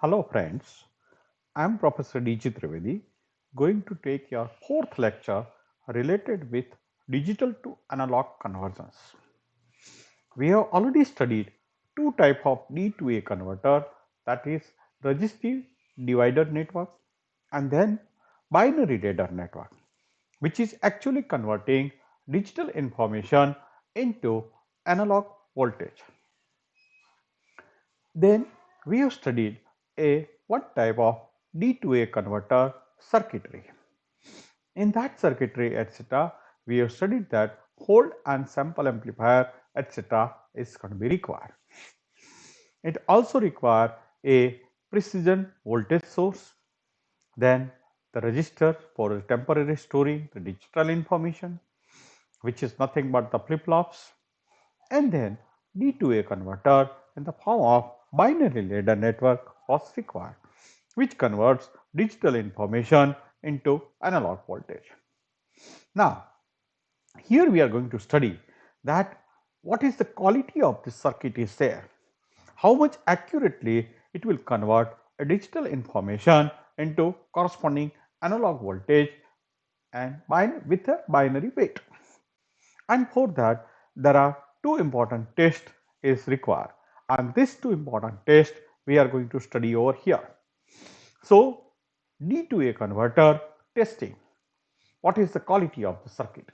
Hello friends, I am Professor D.G. Trivedi going to take your fourth lecture related with digital to analog conversions. We have already studied two types of D2A converter, that is resistive divider network and then binary ladder network, which is actually converting digital information into analog voltage. Then we have studied a one type of D2A converter circuitry. In that circuitry, etc., we have studied that hold and sample amplifier, etc., is going to be required. It also requires a precision voltage source, then the register for temporary storing the digital information, which is nothing but the flip-flops, and then D2A converter in the form of binary ladder network was required, which converts digital information into analog voltage. Now, here we are going to study that what is the quality of this circuit is there, how much accurately it will convert a digital information into corresponding analog voltage and with a binary weight. And for that there are two important tests is required, and these two important tests we are going to study over here. So D2A converter testing, what is the quality of the circuit,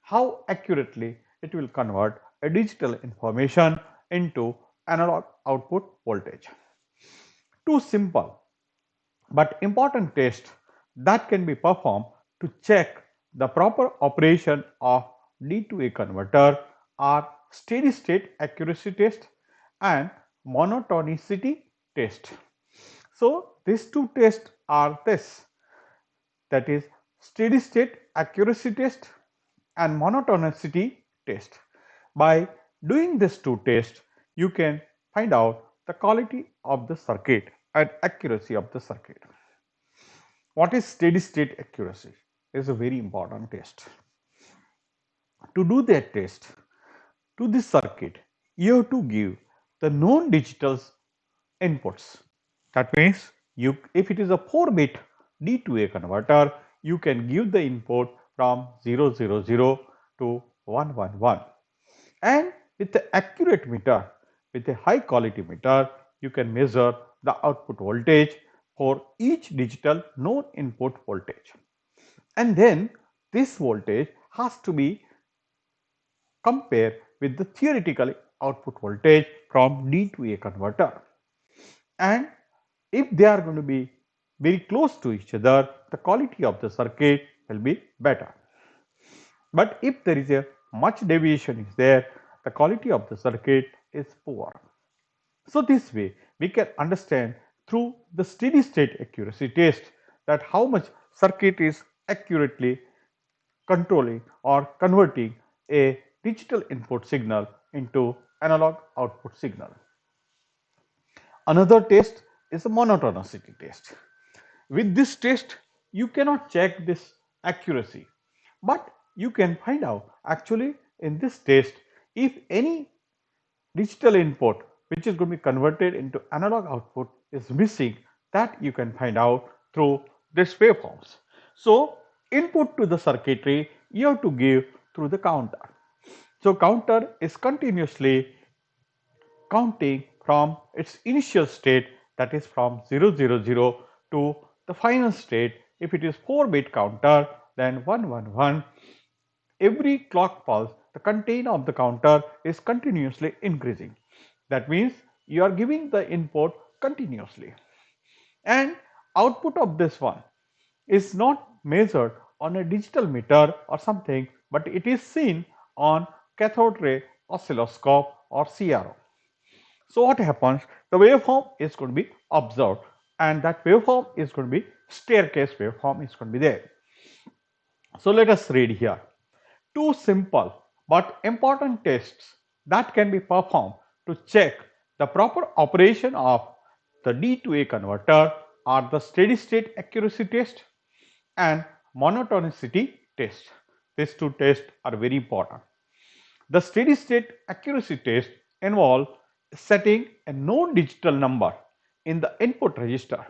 how accurately it will convert a digital information into analog output voltage. Two simple but important tests that can be performed to check the proper operation of D2A converter are steady state accuracy test and monotonicity test. So these two tests are this, that is steady state accuracy test and monotonicity test. By doing these two tests, you can find out the quality of the circuit and accuracy of the circuit. What is steady state accuracy? Is a very important test. To do that test to this circuit, you have to give the known digital inputs. That means if it is a 4-bit D2A converter, you can give the input from 000 to 111. And with the accurate meter, with a high quality meter, you can measure the output voltage for each digital known input voltage. And then this voltage has to be compared with the theoretical output voltage from D2A converter. And if they are going to be very close to each other, the quality of the circuit will be better. But if there is a much deviation is there, the quality of the circuit is poor. So this way we can understand through the steady state accuracy test that how much circuit is accurately controlling or converting a digital input signal into analog output signal. Another test is a monotonicity test. With this test, you cannot check this accuracy, but you can find out actually in this test if any digital input which is going to be converted into analog output is missing, that you can find out through this waveforms. So input to the circuitry you have to give through the counter. So counter is continuously counting from its initial state, that is from 000 to the final state. If it is 4-bit counter, then 111. Every clock pulse, the content of the counter is continuously increasing. That means you are giving the input continuously. And output of this one is not measured on a digital meter or something, but it is seen on cathode ray oscilloscope or CRO. So what happens? The waveform is going to be observed, and that waveform is going to be staircase waveform is going to be there. So let us read here. Two simple but important tests that can be performed to check the proper operation of the D2A converter are the steady state accuracy test and monotonicity test. These two tests are very important. The steady state accuracy test involves setting a known digital number in the input register,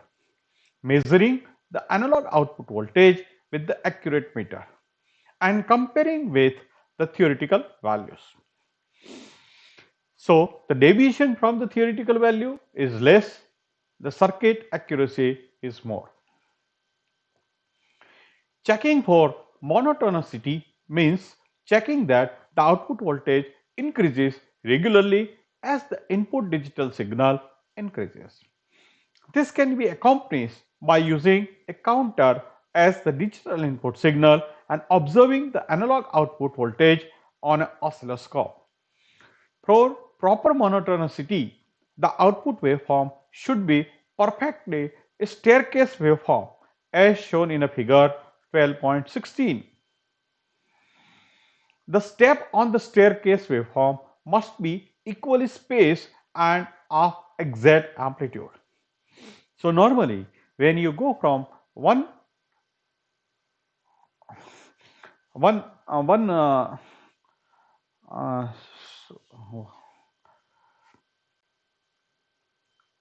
measuring the analog output voltage with the accurate meter and comparing with the theoretical values. So, the deviation from the theoretical value is less, the circuit accuracy is more. Checking for monotonicity means checking that the output voltage increases regularly as the input digital signal increases. This can be accomplished by using a counter as the digital input signal and observing the analog output voltage on an oscilloscope. For proper monotonicity, the output waveform should be perfectly a staircase waveform as shown in a figure 12.16. The step on the staircase waveform must be equally spaced and of exact amplitude. So normally when you go from one one uh,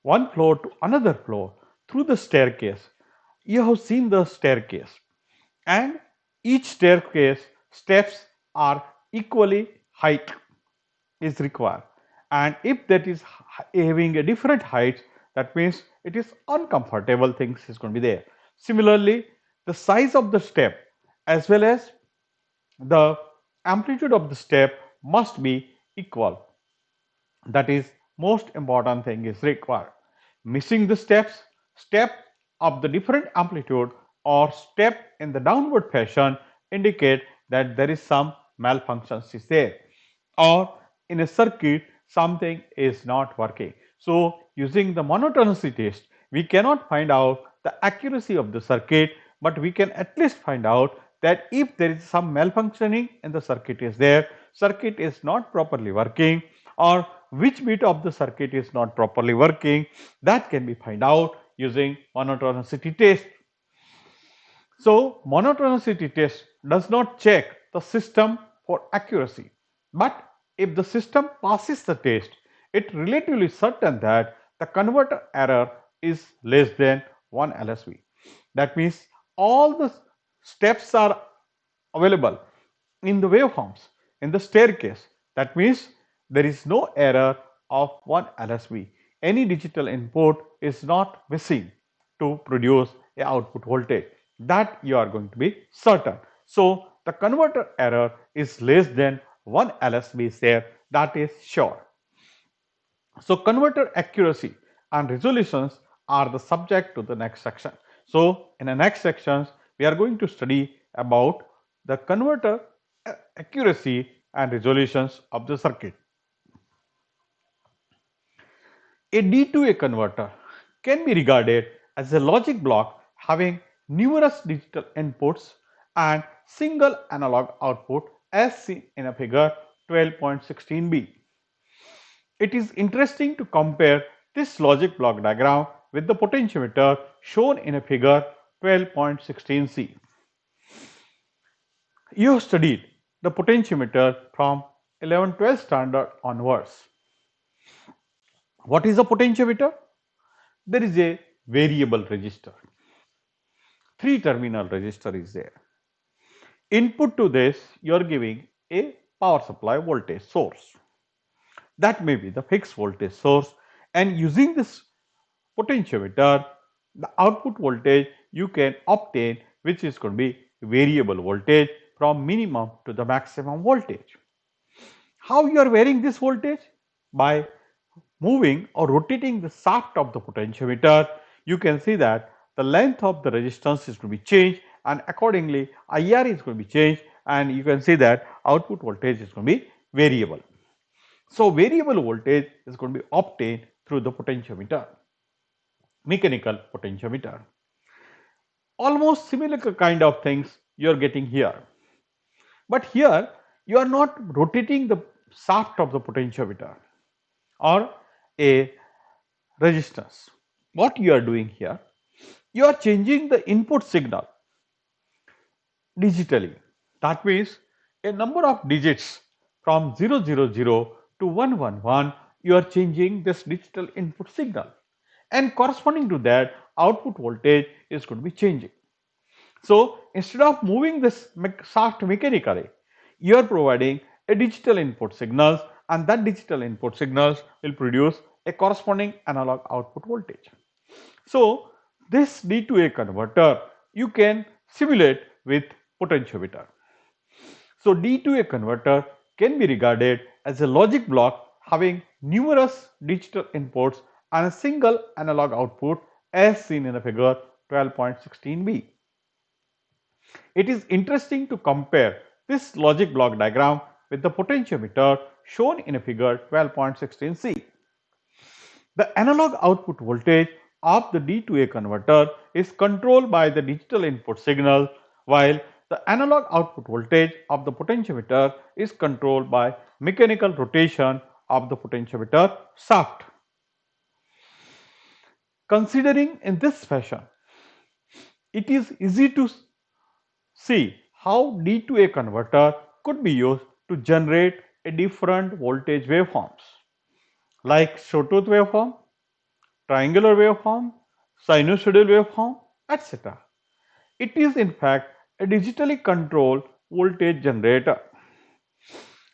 one floor to another floor through the staircase, you have seen the staircase, and each staircase steps are equally height is required, and if that is having a different height, that means it is uncomfortable things is going to be there. Similarly, the size of the step as well as the amplitude of the step must be equal. That is most important thing is required. Missing the step of the different amplitude or step in the downward fashion indicate that there is some malfunctions is there, or in a circuit something is not working. So using the monotonicity test we cannot find out the accuracy of the circuit, but we can at least find out that if there is some malfunctioning in the circuit is there, circuit is not properly working, or which bit of the circuit is not properly working, that can be find out using monotonicity test. So monotonicity test does not check the system for accuracy, but if the system passes the test, it relatively certain that the converter error is less than 1 LSV. That means all the steps are available in the waveforms in the staircase. That means there is no error of 1 LSV. Any digital input is not missing to produce a output voltage, that you are going to be certain. So the converter error is less than 1 LSV is there, that is sure. So converter accuracy and resolutions are the subject to the next section. So in the next sections we are going to study about the converter accuracy and resolutions of the circuit. A D2A converter can be regarded as a logic block having numerous digital inputs and single analog output as seen in a figure 12.16b. It is interesting to compare this logic block diagram with the potentiometer shown in a figure 12.16c. You have studied the potentiometer from 11-12 standard onwards. What is a potentiometer? There is a variable resistor. 3-terminal resistor is there. Input to this you are giving a power supply voltage source. That may be the fixed voltage source, and using this potentiometer the output voltage you can obtain, which is going to be variable voltage from minimum to the maximum voltage. How you are varying this voltage? By moving or rotating the shaft of the potentiometer, you can see that the length of the resistance is going to be changed, and accordingly IR is going to be changed, and you can see that output voltage is going to be variable. So variable voltage is going to be obtained through the potentiometer, mechanical potentiometer. Almost similar kind of things you are getting here, but here you are not rotating the shaft of the potentiometer or a resistance. What you are doing here, you are changing the input signal digitally. That means a number of digits from 000 to 111, you are changing this digital input signal, and corresponding to that output voltage is going to be changing. So instead of moving this shaft mechanically, you are providing a digital input signals, and that digital input signals will produce a corresponding analog output voltage. So this D to A converter you can simulate with potentiometer. So D to A converter can be regarded as a logic block having numerous digital inputs and a single analog output as seen in the figure 12.16b. It is interesting to compare this logic block diagram with the potentiometer shown in a figure 12.16c. The analog output voltage of the D to A converter is controlled by the digital input signal, while the analog output voltage of the potentiometer is controlled by mechanical rotation of the potentiometer shaft. Considering in this fashion, it is easy to see how D to A converter could be used to generate a different voltage waveforms like sawtooth waveform, triangular waveform, sinusoidal waveform, etc. It is in fact a digitally controlled voltage generator.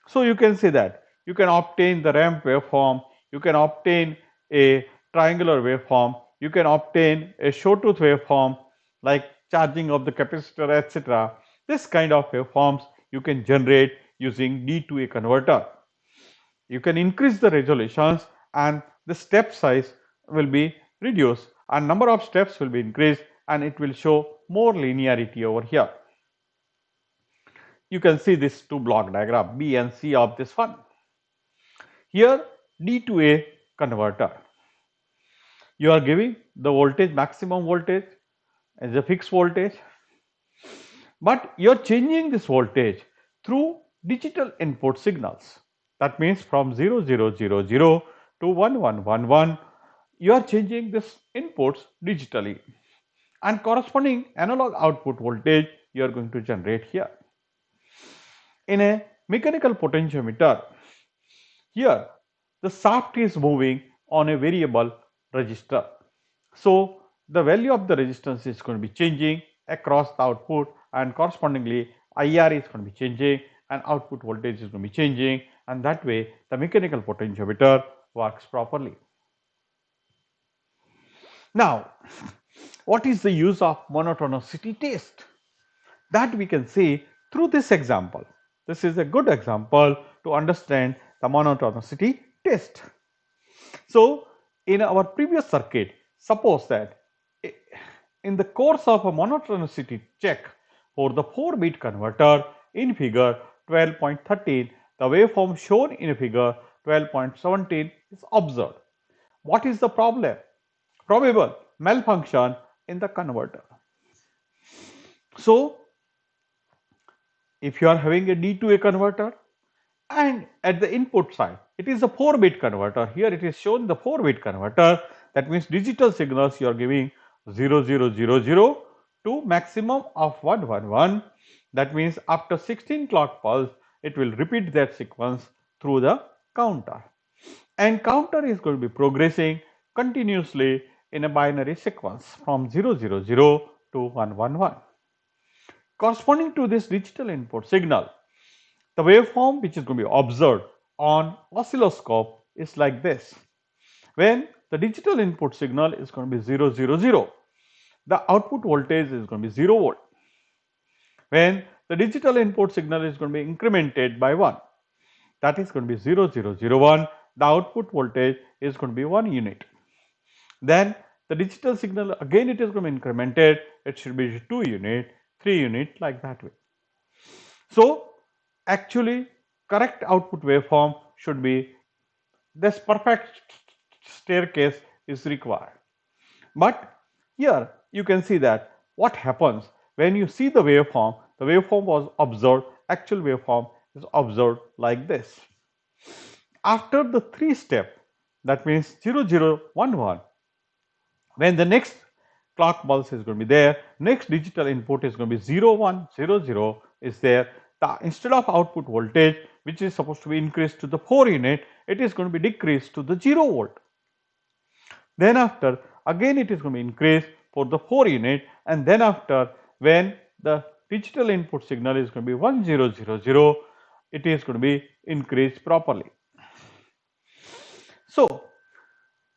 So you can say that you can obtain the ramp waveform, you can obtain a triangular waveform, you can obtain a sawtooth waveform like charging of the capacitor, etc. This kind of waveforms you can generate using D to A converter. You can increase the resolutions and the step size will be reduced and number of steps will be increased, and it will show more linearity over here. You can see this two block diagram B and C of this one. Here D to A converter, you are giving the voltage, maximum voltage as a fixed voltage, but you are changing this voltage through digital input signals. That means from 0000 to 1111 you are changing this inputs digitally, and corresponding analog output voltage you are going to generate here. In a mechanical potentiometer, here the shaft is moving on a variable resistor. So the value of the resistance is going to be changing across the output, and correspondingly IR is going to be changing and output voltage is going to be changing, and that way the mechanical potentiometer works properly. Now, what is the use of monotonicity test? That we can see through this example. This is a good example to understand the monotonicity test. So, in our previous circuit, suppose that in the course of a monotonicity check for the 4-bit converter in figure 12.13, the waveform shown in figure 12.17 is observed. What is the problem? Probable malfunction in the converter. So, if you are having a D to A converter and at the input side it is a 4-bit converter, here it is shown the 4-bit converter, that means digital signals you are giving 0000 to maximum of 111, that means after 16 clock pulse it will repeat that sequence through the counter, and counter is going to be progressing continuously in a binary sequence from 000 to 111. Corresponding to this digital input signal, the waveform which is going to be observed on oscilloscope is like this. When the digital input signal is going to be 000, the output voltage is going to be 0 volt. When the digital input signal is going to be incremented by 1, that is going to be 0001, the output voltage is going to be 1 unit. Then the digital signal again it is going to be incremented, it should be 2 unit, 3 unit, like that way. So actually correct output waveform should be this perfect staircase is required. But here you can see that what happens when you see the waveform was observed, actual waveform is observed like this. After the 3 step, that means 0011, when the next clock pulse is going to be there, next digital input is going to be 0100 is there. Instead of output voltage which is supposed to be increased to the 4 unit, it is going to be decreased to the 0 volt. Then after again it is going to be increased for the 4 unit, and then after when the digital input signal is going to be 1000, it is going to be increased properly. So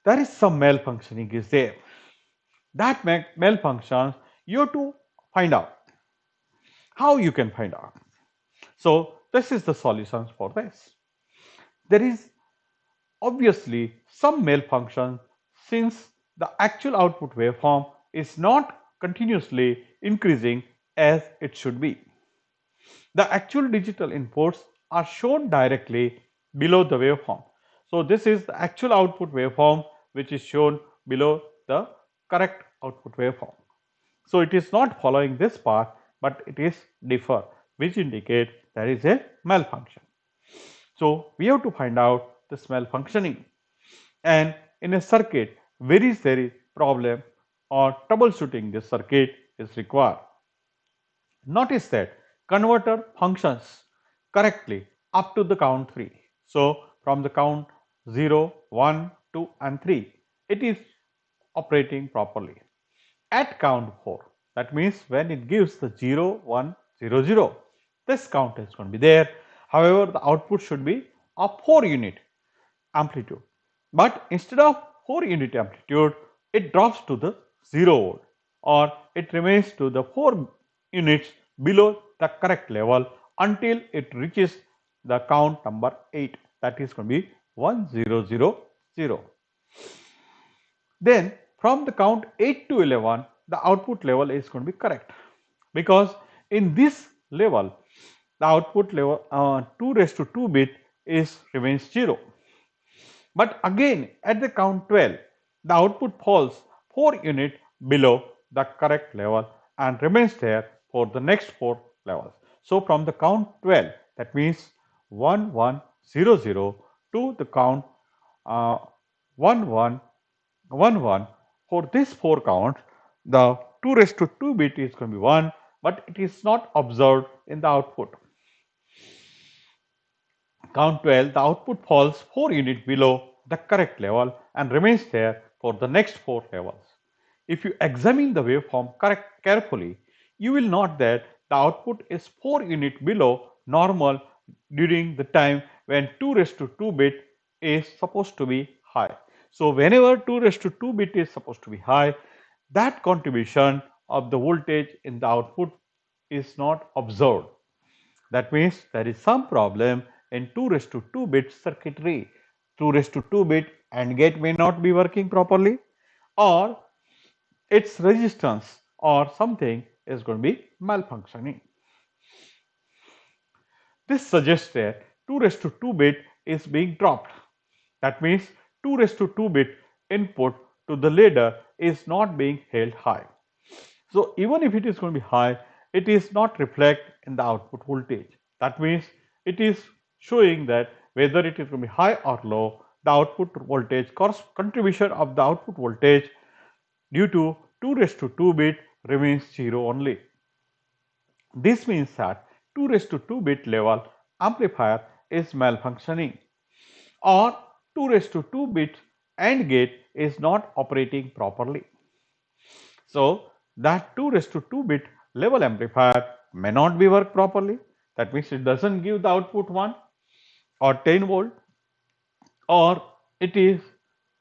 there is some malfunctioning is there. That malfunctions you have to find out. How you can find out? So this is the solutions for this. There is obviously some malfunction since the actual output waveform is not continuously increasing as it should be. The actual digital inputs are shown directly below the waveform. So this is the actual output waveform which is shown below the correct output waveform. So it is not following this path, but it is differ, which indicate there is a malfunction. So we have to find out this malfunctioning, and in a circuit where is there is problem or troubleshooting this circuit is required. Notice that converter functions correctly up to the count 3. So from the count 0, 1, 2 and 3, it is operating properly. At count 4, that means when it gives the 0, 1, 0, 0, this count is going to be there. However, the output should be a 4 unit amplitude. But instead of 4 unit amplitude, it drops to the 0 volt, or it remains to the 4 units below the correct level until it reaches the count number 8, that is going to be 1000. Then from the count 8 to 11, the output level is going to be correct, because in this level the output level 2 raised to 2 bit is remains 0. But again at the count 12, the output falls 4 unit below the correct level and remains there for the next 4 levels. So from the count 12, that means 1100 to the count 1111, for this 4 counts, the 2 raised to 2 bit is going to be 1, but it is not observed in the output. Count 12, the output falls 4 units below the correct level and remains there for the next 4 levels. If you examine the waveform carefully, you will note that the output is 4 units below normal during the time when 2 raised to 2 bit is supposed to be high. So whenever 2 raised to 2 bit is supposed to be high, that contribution of the voltage in the output is not observed. That means there is some problem in 2 raised to 2 bit circuitry. 2 raised to 2 bit AND gate may not be working properly, or its resistance or something is going to be malfunctioning. This suggests that 2 raised to 2 bit is being dropped. That means 2 raised to 2 bit input to the ladder is not being held high. So even if it is going to be high, it is not reflect in the output voltage. That means it is showing that whether it is going to be high or low, the output voltage contribution of the output voltage due to 2 raised to 2 bit remains 0 only. This means that 2 raised to 2 bit level amplifier is malfunctioning, or 2 raised to 2 bit AND gate is not operating properly. So that 2 raised to 2 bit level amplifier may not be work properly. That means it doesn't give the output 1 or 10 volt, or it is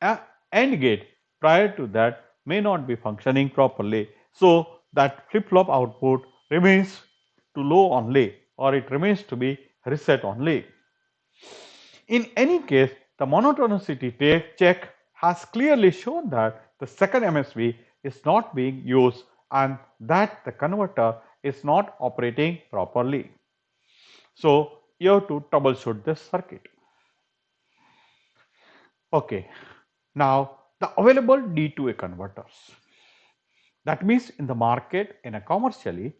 a AND gate prior to that may not be functioning properly. So that flip-flop output remains to low only, or it remains to be reset only. In any case, the monotonicity check has clearly shown that the second MSB is not being used and that the converter is not operating properly. So you have to troubleshoot this circuit. Okay, now the available D2A converters. That means in the market, in a commercially,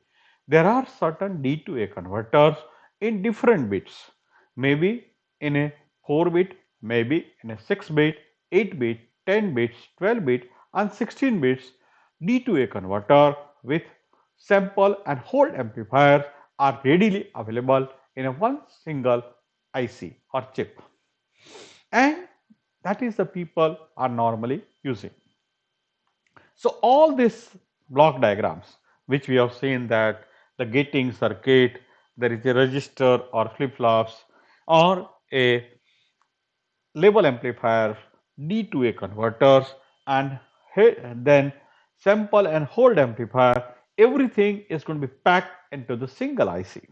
there are certain D2A converters in different bits, maybe in a 4 bit, maybe in a 6 bit, 8 bit, 10 bits, 12 bit and 16 bits. D2A converter with sample and hold amplifiers are readily available in a one single IC or chip, and that is the people are normally using. So all these block diagrams which we have seen, that the gating circuit, there is a register or flip-flops or a level amplifier, D to A converters, and then sample and hold amplifier, everything is going to be packed into the single IC.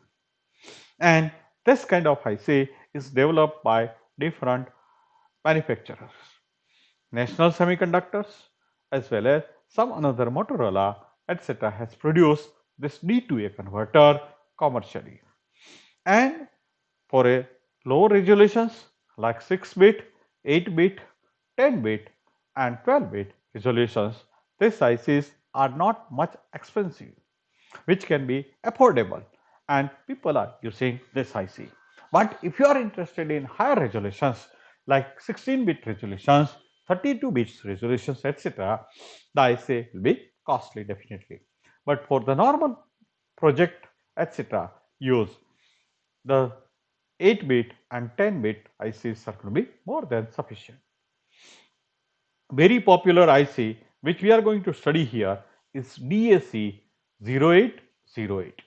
And this kind of IC is developed by different manufacturers. National Semiconductors as well as some another Motorola etc. has produced this D to A converter commercially. And for a low resolutions like 6-bit, 8-bit, 10-bit and 12-bit resolutions, these ICs are not much expensive, which can be affordable, and people are using this IC. But if you are interested in higher resolutions like 16-bit resolutions, 32-bit resolutions, etc., the IC will be costly definitely. But for the normal project, etc., use the 8-bit and 10-bit ICs are going to be more than sufficient. Very popular IC which we are going to study here is DAC 0808.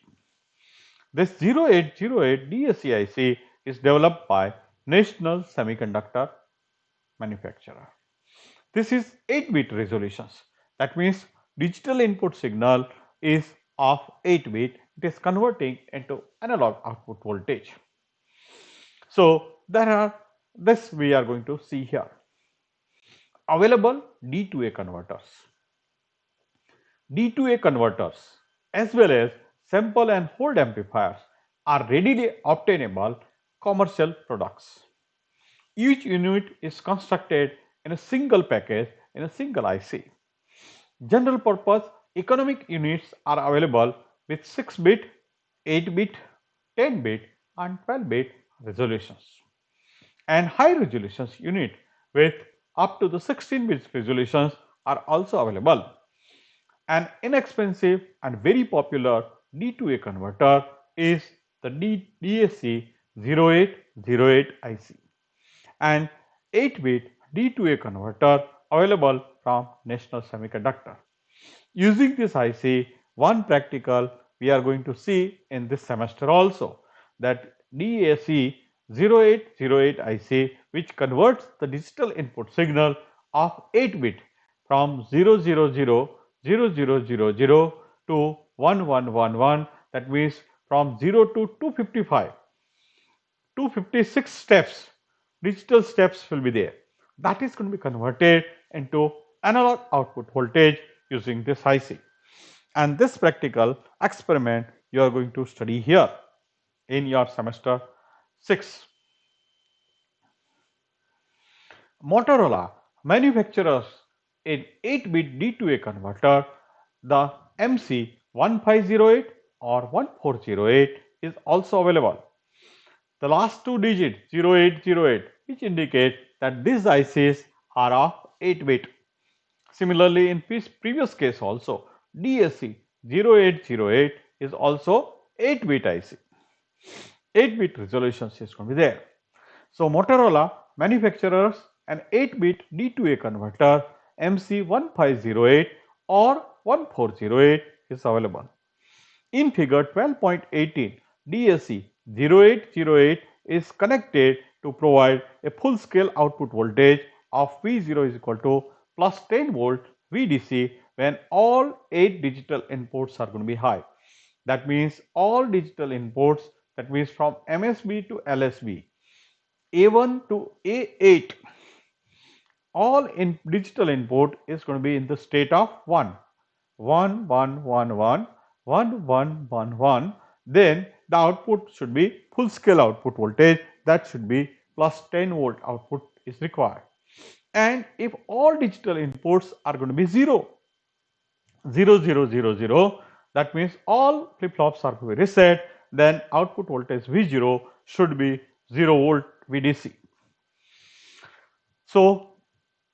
This 0808 DAC IC is developed by National Semiconductor Manufacturer. This is 8-bit resolutions. That means digital input signal is of 8-bit. It is converting into analog output voltage. So there are this we are going to see here. Available D2A converters. D2A converters as well as sample and hold amplifiers are readily obtainable commercial products. Each unit is constructed in a single package in a single IC. General purpose economic units are available with 6-bit, 8-bit, 10-bit and 12-bit resolutions. And high resolutions unit with up to the 16-bit resolutions are also available. An inexpensive and very popular D2A converter is the DAC 0808 IC, and 8-bit D2A converter available from National Semiconductor. Using this IC, one practical we are going to see in this semester also, that DAC 0808 IC, which converts the digital input signal of 8-bit from 0000000 to 1111, that means from 0 to 255. 256 steps, digital steps will be there. That is going to be converted into analog output voltage using this IC. And this practical experiment you are going to study here in your semester 6. Motorola manufactures an 8-bit D2A converter, the MC1508 or 1408 is also available. The last two digits 0808 which indicate that these ICs are of 8-bit. Similarly, in previous case also DAC 0808 is also 8-bit IC. 8-bit resolutions is going to be there. So Motorola manufactures an 8-bit D2A converter MC1508 or 1408 is available. In figure 12.18, DAC 0808 is connected to provide a full scale output voltage of V0 is equal to plus 10 volt VDC when all 8 digital inputs are going to be high. That means all digital inputs, that means from MSB to LSB, A1 to A8, all in digital input is going to be in the state of 1, 1, 1, 1, 1, 1, 1, 1, 1. Then the output should be full scale output voltage, that should be plus 10 volt output is required. And if all digital inputs are going to be 0, 0, 0, 0, 0, that means all flip flops are going to be reset, then output voltage V0 should be 0 volt VDC. So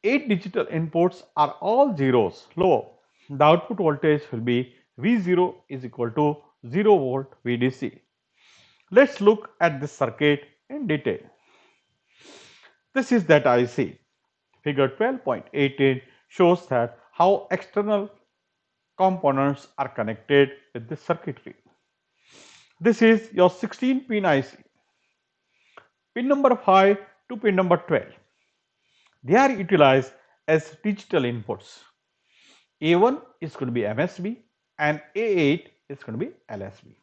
8 digital inputs are all zeros low. The output voltage will be V0 is equal to 0 volt VDC. Let's look at this circuit in detail. This is that IC. Figure 12.18 shows that how external components are connected with this circuitry. This is your 16-pin IC. Pin number 5 to pin number 12. They are utilized as digital inputs. A1 is going to be MSB and A8 is going to be LSB.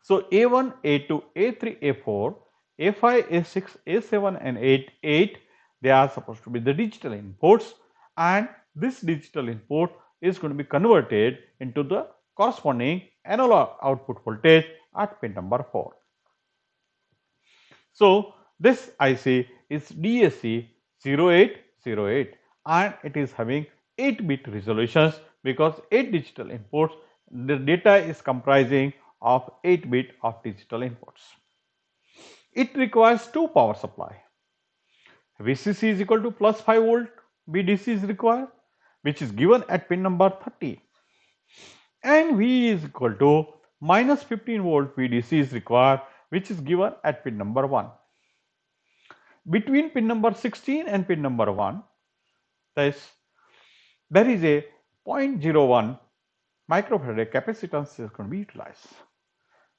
So A1, A2, A3, A4, A5, A6, A7 and A8, they are supposed to be the digital inputs, and this digital input is going to be converted into the corresponding analog output voltage at pin number 4. So this IC is DAC 0808 and it is having 8-bit resolutions because 8 digital inputs. The data is comprising of 8-bit of digital inputs. It requires two power supply. VCC is equal to plus 5 volt VDC is required, which is given at pin number 30, and V is equal to minus 15 volt VDC is required, which is given at pin number 1. Between pin number 16 and pin number 1, there is a 0.01 microfarad capacitance is going to be utilized,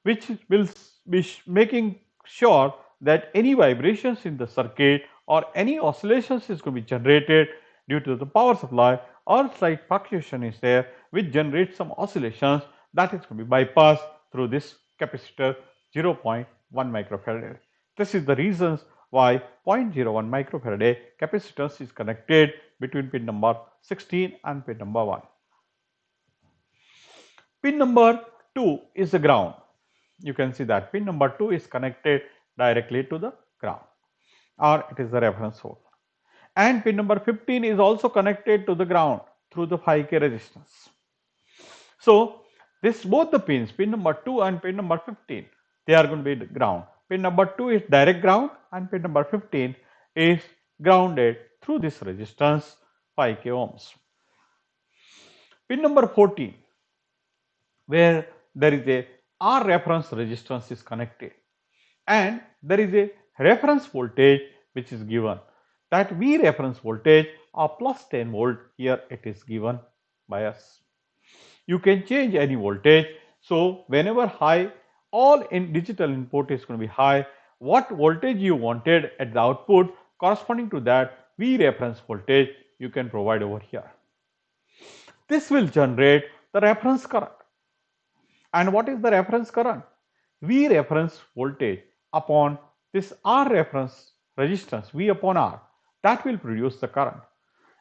which will be making sure that any vibrations in the circuit or any oscillations is going to be generated due to the power supply or slight fluctuation is there, which generates some oscillations, that is going to be bypassed through this capacitor 0.1 microfarad. This is the reasons why 0.01 microfarad capacitance is connected between pin number 16 and pin number 1. Pin number 2 is the ground. You can see that pin number 2 is connected directly to the ground, or it is the reference source. And pin number 15 is also connected to the ground through the 5K resistance. So this both the pins, pin number 2 and pin number 15, they are going to be ground. Pin number 2 is direct ground and pin number 15 is grounded through this resistance 5K ohms. Pin number 14, where there is a R reference resistance is connected and there is a reference voltage which is given, that V reference voltage of plus 10 volt, here it is given by us. You can change any voltage. So whenever high, all in digital input is going to be high, what voltage you wanted at the output corresponding to that V reference voltage you can provide over here. This will generate the reference current. And what is the reference current? V reference voltage upon this R reference resistance, V upon R, that will produce the current.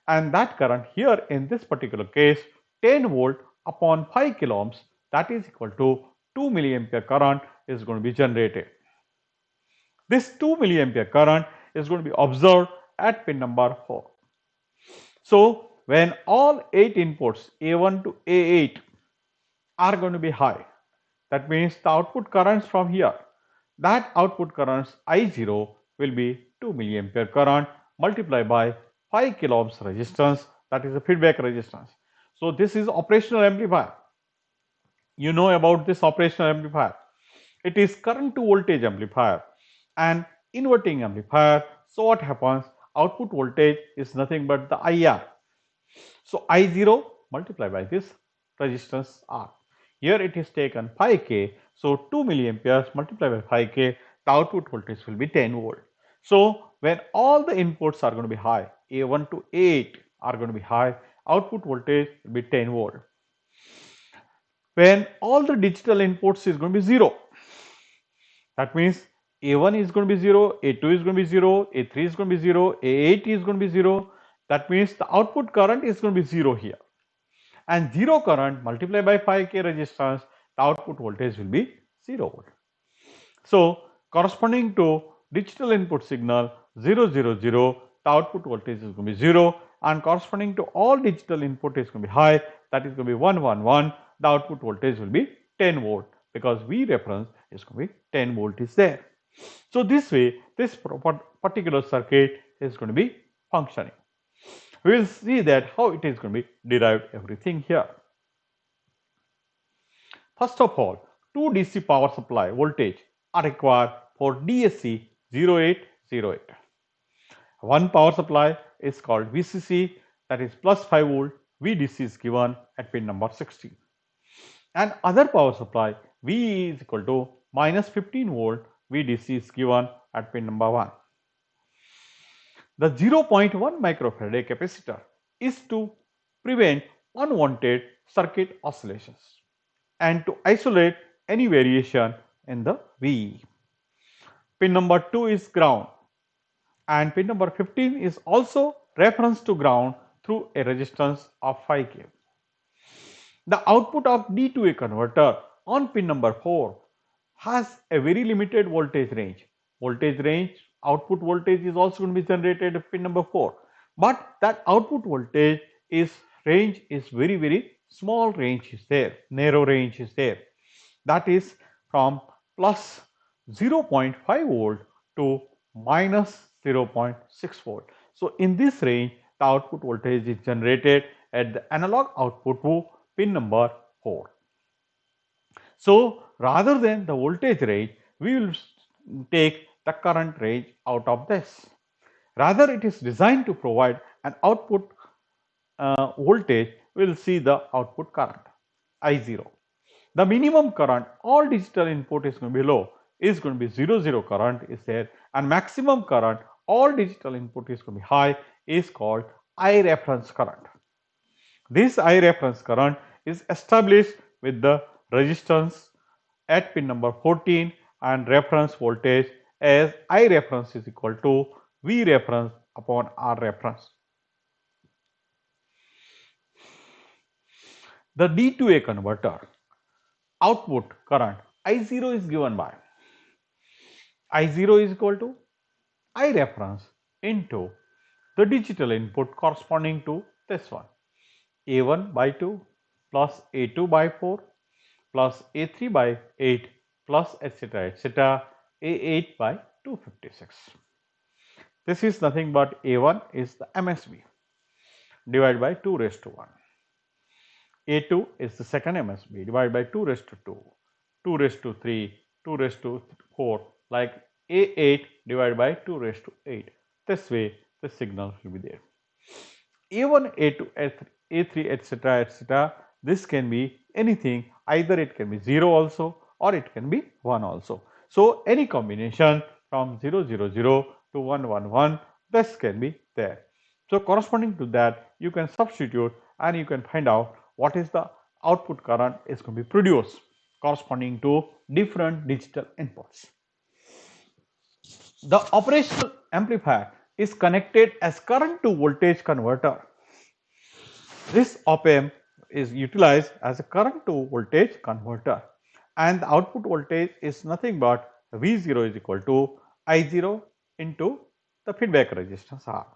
And that current here in this particular case, 10 volt upon 5 kilo ohms, that is equal to 2 milliampere current is going to be generated. This 2 milliampere current is going to be observed at pin number 4. So when all 8 inputs A1 to A8 are going to be high, that means the output currents from here, that output currents I0 will be 2 milliampere current multiplied by 5 kilo ohms resistance, that is a feedback resistance. So this is operational amplifier. You know about this operational amplifier. It is current to voltage amplifier and inverting amplifier. So what happens? Output voltage is nothing but the IR. So I0 multiplied by this resistance R. Here it is taken 5K. So 2 milliamperes multiplied by 5K, the output voltage will be 10 volt. So when all the inputs are going to be high, A1 to A8 are going to be high, output voltage will be 10 volt. When all the digital inputs is going to be 0, that means A1 is going to be 0, A2 is going to be 0, A3 is going to be 0, A8 is going to be 0. That means the output current is going to be 0 here. And 0 current multiplied by 5K resistance, the output voltage will be 0 volt. So corresponding to digital input signal 0, 0, 0, the output voltage is going to be 0, and corresponding to all digital input is going to be high, that is going to be 1, 1, 1, the output voltage will be 10 volt because V reference is going to be 10 volt is there. So this way, this particular circuit is going to be functioning. We will see that how it is going to be derived everything here. First of all, two DC power supply voltage are required for DAC 0808. One power supply is called VCC, that is plus 5 volt VDC is given at pin number 16. And other power supply VE is equal to minus 15 volt VDC is given at pin number 1. The 0.1 microfarad capacitor is to prevent unwanted circuit oscillations and to isolate any variation in the VE. Pin number 2 is ground and pin number 15 is also reference to ground through a resistance of 5 k. The output of D2A converter on pin number 4 has a very limited voltage range. Voltage range, output voltage is also going to be generated at pin number 4. But that output voltage is very small range is there, narrow range is there. That is from plus 0.5 volt to minus 0.6 volt. So in this range, the output voltage is generated at the analog output to pin number 4. So rather than the voltage range, we will take the current range out of this. Rather, it is designed to provide an output voltage. We will see the output current I0. The minimum current, all digital input is going to be low, is going to be 0 current is there, and maximum current, all digital input is going to be high, is called I reference current. This I reference current is established with the resistance at pin number 14 and reference voltage as I reference is equal to V reference upon R reference. The D2A converter output current I0 is given by I0 is equal to I reference into the digital input corresponding to this one, A1 by 2 plus A2 by 4 plus A3 by 8 plus etc. A8 by 256. This is nothing but A1 is the MSB divided by 2 raised to 1. A2 is the second MSB divided by 2 raised to 2, 2 raised to 3, 2 raised to 4, like A8 divided by 2 raised to 8. This way the signal will be there. A1, A2, A3 etc. This can be anything, either it can be 0 also or it can be 1 also. So any combination from 0 0 0 to 1 1 1, this can be there. So corresponding to that, you can substitute and you can find out what is the output current is going to be produced corresponding to different digital inputs. The operational amplifier is connected as current to voltage converter. This op-amp is utilized as a current to voltage converter, and the output voltage is nothing but V0 is equal to I0 into the feedback resistance R.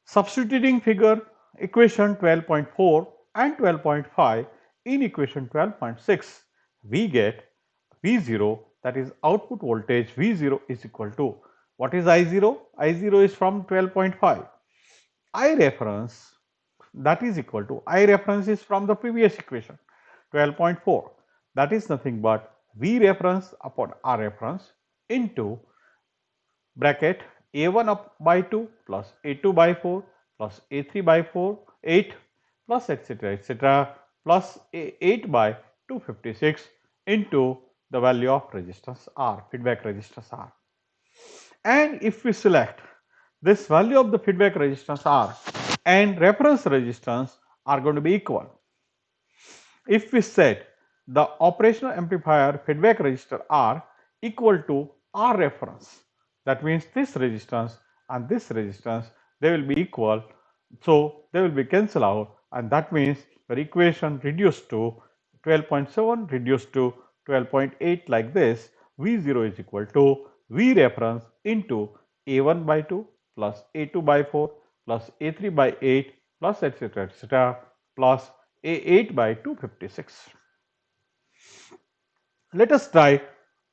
Substituting figure equation 12.4 and 12.5 in equation 12.6, we get V0, that is output voltage V0 is equal to, what is I0? I0 is from 12.5. I reference, that is equal to, I reference is from the previous equation 12.4, that is nothing but V reference upon R reference into bracket A1 up by 2 plus A2 by 4 plus A3 by 4 8 plus etc. plus A8 by 256 into the value of resistance R, feedback resistance R. And if we select this value of the feedback resistance R and reference resistance are going to be equal. If we set the operational amplifier feedback resistor R equal to R reference, that means this resistance and this resistance, they will be equal. So they will be cancelled out, and that means your equation reduced to 12.7 reduced to 12.8 like this. V0 is equal to V reference into A1 by 2 plus A2 by 4 plus A3 by 8 plus etc. plus A8 by 256. Let us try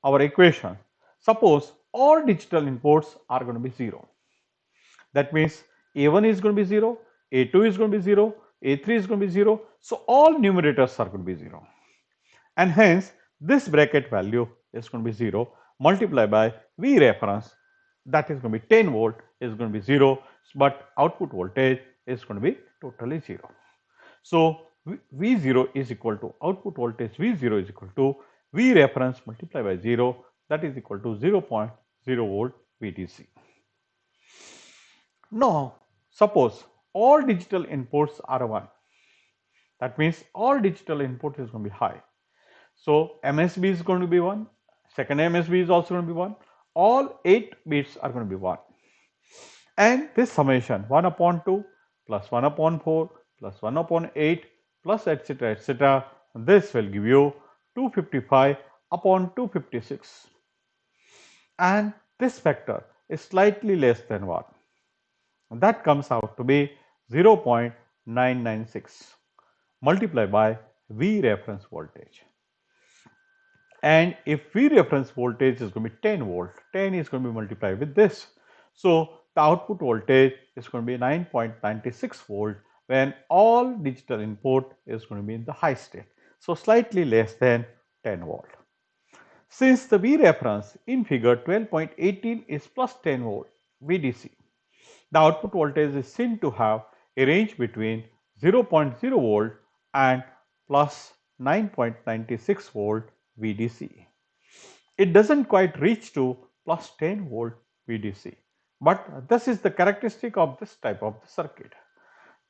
our equation. Suppose all digital inputs are going to be 0. That means A1 is going to be 0, A2 is going to be 0, A3 is going to be 0. So all numerators are going to be 0. And hence this bracket value is going to be 0 multiplied by V reference, that is going to be 10 volt, is going to be 0, but output voltage is going to be totally 0. So V0 is equal to output voltage V0 is equal to V reference multiplied by 0, that is equal to 0.0 volt VDC. Now suppose all digital inputs are 1. That means all digital input is going to be high. So MSB is going to be 1, second MSB is also going to be 1, all 8 bits are going to be 1. And this summation 1 upon 2 plus 1 upon 4 plus 1 upon 8 plus etc. This will give you 255 upon 256. And this factor is slightly less than 1. That comes out to be 0.996 multiplied by V reference voltage. And if V reference voltage is going to be 10 volt, 10 is going to be multiplied with this. So the output voltage is going to be 9.96 volt when all digital input is going to be in the high state. So slightly less than 10 volt. Since the V reference in figure 12.18 is plus 10 volt VDC, the output voltage is seen to have a range between 0.0 volt and plus 9.96 volt VDC. It doesn't quite reach to plus 10 volt VDC, but this is the characteristic of this type of the circuit.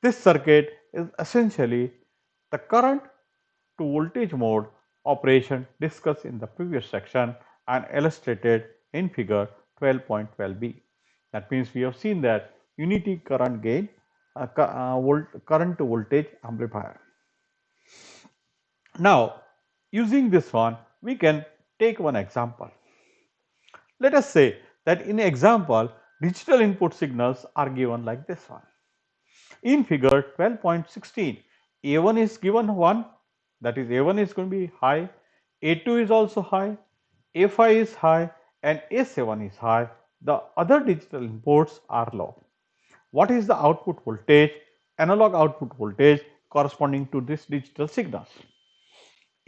This circuit is essentially the current to voltage mode operation discussed in the previous section and illustrated in figure 12.12b. That means we have seen that unity current gain current to voltage amplifier. Now using this one we can take one example. Let us say that in example digital input signals are given like this one. In figure 12.16 A1 is given 1, that is A1 is going to be high, A2 is also high, A5 is high and A7 is high. The other digital inputs are low. What is the output voltage, analog output voltage corresponding to this digital signals?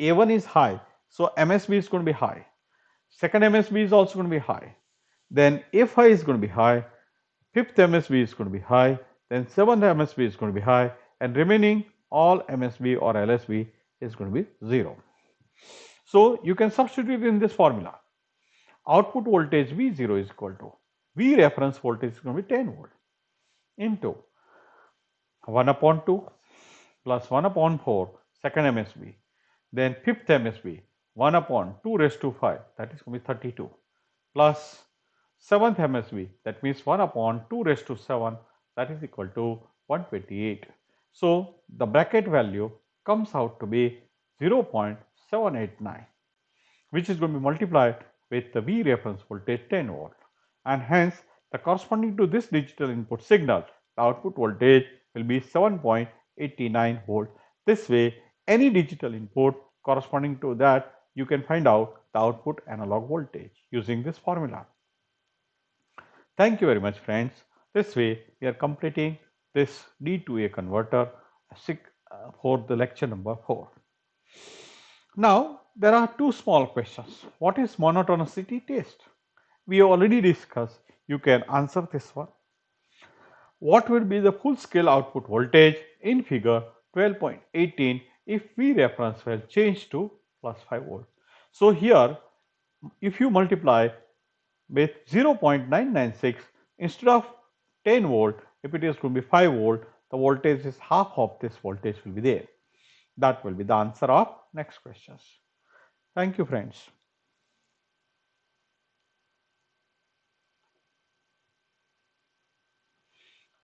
A1 is high, so MSB is going to be high. Second MSB is also going to be high. Then A5 is going to be high. Fifth MSB is going to be high. Then seventh MSB is going to be high. And remaining all MSB or LSB is going to be 0. So you can substitute in this formula. Output voltage V0 is equal to V reference voltage is going to be 10 volt into 1 upon 2 plus 1 upon 4 second MSB, then fifth MSB 1 upon 2 raised to 5, that is going to be 32, plus seventh MSB, that means 1 upon 2 raised to 7, that is equal to 128. So the bracket value comes out to be 0.789, which is going to be multiplied with the V reference voltage 10 volt, and hence the corresponding to this digital input signal, the output voltage will be 7.89 volt. This way any digital input corresponding to that you can find out the output analog voltage using this formula. Thank you very much friends. This way we are completing this D2A converter for the lecture number 4. Now there are two small questions. What is monotonicity test? We have already discussed. You can answer this one. What will be the full scale output voltage in figure 12.18 if V reference were changed to plus 5 volt? So here if you multiply with 0.996 instead of 10 volt, if it is going to be 5 volt, the voltage is half of this voltage will be there. That will be the answer of next questions. Thank you friends.